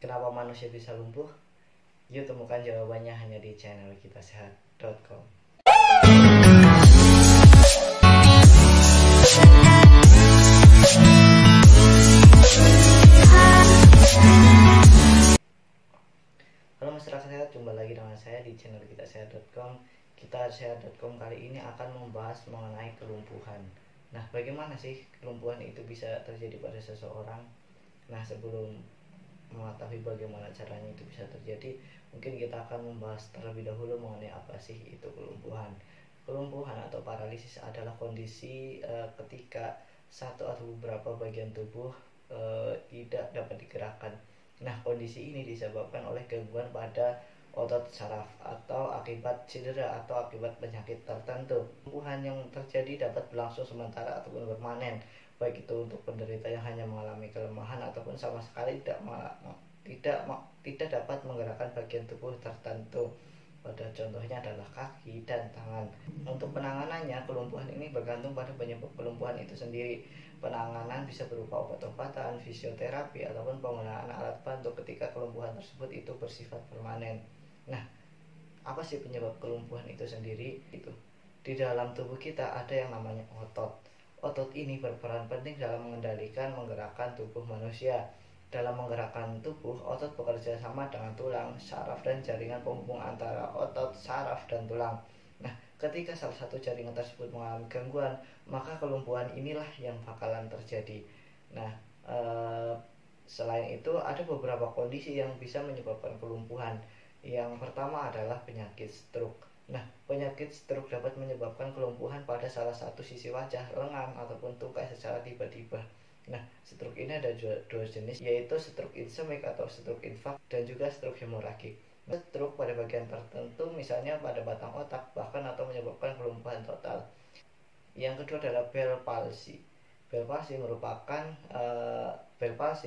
Kenapa manusia bisa lumpuh? Yuk temukan jawabannya hanya di channel kitasehat.com. Halo masyarakat sehat, jumpa lagi dengan saya di channel kitasehat.com. Kitasehat.com kali ini akan membahas mengenai kelumpuhan. Nah, bagaimana sih kelumpuhan itu bisa terjadi pada seseorang? Nah, sebelum mengetahui bagaimana caranya itu bisa terjadi, mungkin kita akan membahas terlebih dahulu mengenai apa sih itu kelumpuhan. Kelumpuhan atau paralisis adalah kondisi ketika satu atau beberapa bagian tubuh tidak dapat digerakkan. Nah, kondisi ini disebabkan oleh gangguan pada otot saraf atau akibat cedera atau akibat penyakit tertentu. Kelumpuhan yang terjadi dapat berlangsung sementara ataupun permanen, baik itu untuk penderita yang hanya mengalami kelemahan ataupun sama sekali tidak dapat menggerakkan bagian tubuh tertentu. Pada contohnya adalah kaki dan tangan. Untuk penanganannya, kelumpuhan ini bergantung pada penyebab kelumpuhan itu sendiri. Penanganan bisa berupa obat-obatan, fisioterapi, ataupun penggunaan alat bantu ketika kelumpuhan tersebut itu bersifat permanen. Nah, apa sih penyebab kelumpuhan itu sendiri? Itu di dalam tubuh kita ada yang namanya otot. Otot ini berperan penting dalam mengendalikan menggerakkan tubuh manusia. Dalam menggerakkan tubuh, otot bekerja sama dengan tulang, saraf, dan jaringan penghubung antara otot, saraf, dan tulang. Nah, ketika salah satu jaringan tersebut mengalami gangguan, maka kelumpuhan inilah yang bakalan terjadi. Nah, selain itu ada beberapa kondisi yang bisa menyebabkan kelumpuhan. Yang pertama adalah penyakit stroke. Nah, penyakit stroke dapat menyebabkan kelumpuhan pada salah satu sisi wajah, lengan, ataupun tungkai secara tiba-tiba. Nah, stroke ini ada dua jenis, yaitu stroke ischemic atau stroke infark dan juga stroke hemoragik. Nah, stroke pada bagian tertentu, misalnya pada batang otak, bahkan atau menyebabkan kelumpuhan total. Yang kedua adalah Bell palsy. Bell palsy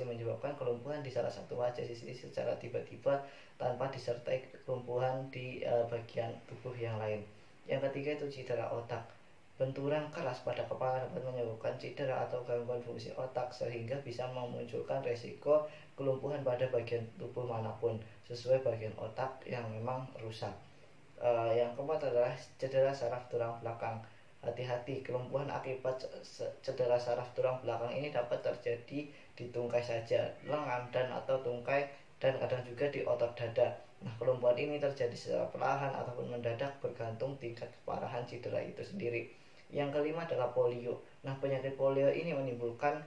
menyebabkan kelumpuhan di salah satu wajah sisi secara tiba-tiba tanpa disertai kelumpuhan di bagian tubuh yang lain. Yang ketiga itu cedera otak. Benturan keras pada kepala dapat menyebabkan cedera atau gangguan fungsi otak sehingga bisa memunculkan resiko kelumpuhan pada bagian tubuh manapun sesuai bagian otak yang memang rusak. Yang keempat adalah cedera saraf tulang belakang. Hati-hati, kelumpuhan akibat cedera saraf tulang belakang ini dapat terjadi di tungkai saja, lengan dan atau tungkai, dan kadang juga di otot dada. Nah, kelumpuhan ini terjadi secara perlahan ataupun mendadak bergantung tingkat keparahan cedera itu sendiri. Yang kelima adalah polio. Nah, penyakit polio ini menimbulkan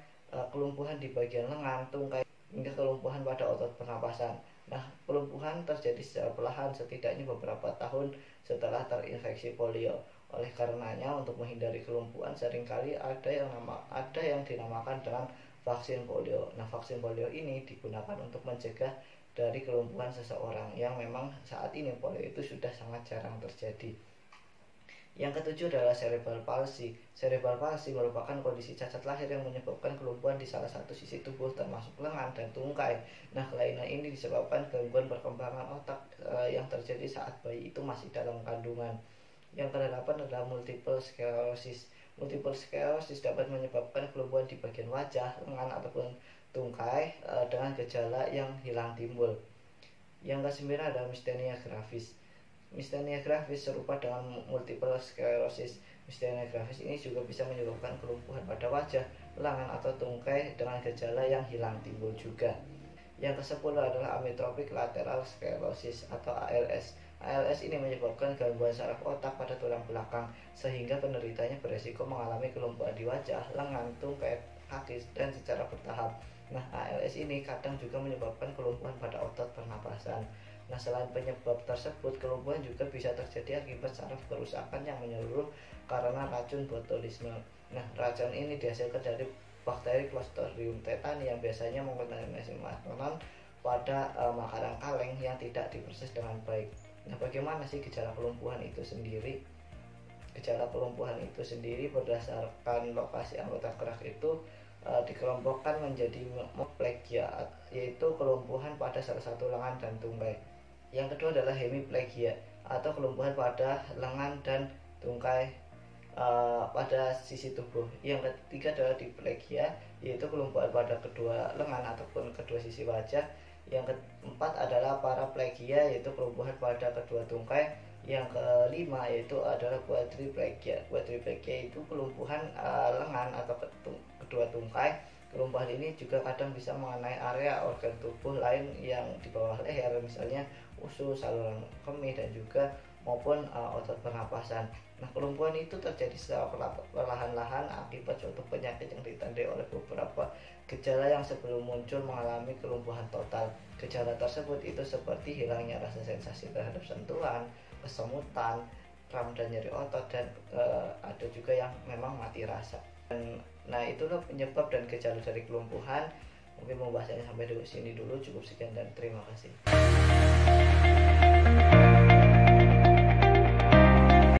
kelumpuhan di bagian lengan, tungkai, hingga kelumpuhan pada otot pernapasan. Nah, kelumpuhan terjadi secara perlahan setidaknya beberapa tahun setelah terinfeksi polio. Oleh karenanya, untuk menghindari kelumpuhan seringkali ada yang dinamakan dengan vaksin polio. Nah, vaksin polio ini digunakan untuk mencegah dari kelumpuhan seseorang yang memang saat ini polio itu sudah sangat jarang terjadi. Yang ketujuh adalah cerebral palsy. Cerebral palsy merupakan kondisi cacat lahir yang menyebabkan kelumpuhan di salah satu sisi tubuh termasuk lengan dan tungkai. Nah, kelainan ini disebabkan gangguan perkembangan otak yang terjadi saat bayi itu masih dalam kandungan. Yang kedelapan adalah multiple sclerosis. Multiple sclerosis dapat menyebabkan kelumpuhan di bagian wajah, lengan, ataupun tungkai dengan gejala yang hilang timbul. Yang kesembilan adalah myasthenia gravis. Myasthenia gravis serupa dengan multiple sclerosis. Myasthenia gravis ini juga bisa menyebabkan kelumpuhan pada wajah, lengan, atau tungkai dengan gejala yang hilang timbul juga. Yang ke-10 adalah amyotrophic lateral sclerosis atau ALS. ALS ini menyebabkan gangguan saraf otak pada tulang belakang sehingga penderitanya beresiko mengalami kelumpuhan di wajah, lengan, tungkai, kaki, dan secara bertahap. Nah, ALS ini kadang juga menyebabkan kelumpuhan pada otot pernapasan. Nah, selain penyebab tersebut, kelumpuhan juga bisa terjadi akibat saraf kerusakan yang menyeluruh karena racun botulisme. Nah, racun ini dihasilkan dari bakteri Clostridium tetani yang biasanya mengkontaminasi makanan pada makanan kaleng yang tidak diproses dengan baik. Nah, bagaimana sih gejala kelumpuhan itu sendiri? Gejala kelumpuhan itu sendiri berdasarkan lokasi anggota gerak itu dikelompokkan menjadi hemiplegia, yaitu kelumpuhan pada salah satu lengan dan tungkai. Yang kedua adalah hemiplegia atau kelumpuhan pada lengan dan tungkai pada sisi tubuh. Yang ketiga adalah diplegia, yaitu kelumpuhan pada kedua lengan ataupun kedua sisi wajah. Yang keempat adalah paraplegia, yaitu kelumpuhan pada kedua tungkai. Yang kelima yaitu adalah quadriplegia. Quadriplegia itu kelumpuhan lengan atau kedua tungkai. Kelumpuhan ini juga kadang bisa mengenai area organ tubuh lain yang di bawah leher, misalnya usus, saluran kemih, dan juga maupun otot pernapasan. Nah, kelumpuhan itu terjadi secara perlahan-lahan akibat suatu penyakit yang ditandai oleh beberapa gejala yang sebelum muncul mengalami kelumpuhan total. Gejala tersebut itu seperti hilangnya rasa sensasi terhadap sentuhan, kesemutan, kram dan nyeri otot, dan ada juga yang memang mati rasa. Nah, itulah penyebab dan gejala dari kelumpuhan. Mungkin pembahasannya sampai di sini dulu, cukup sekian dan terima kasih.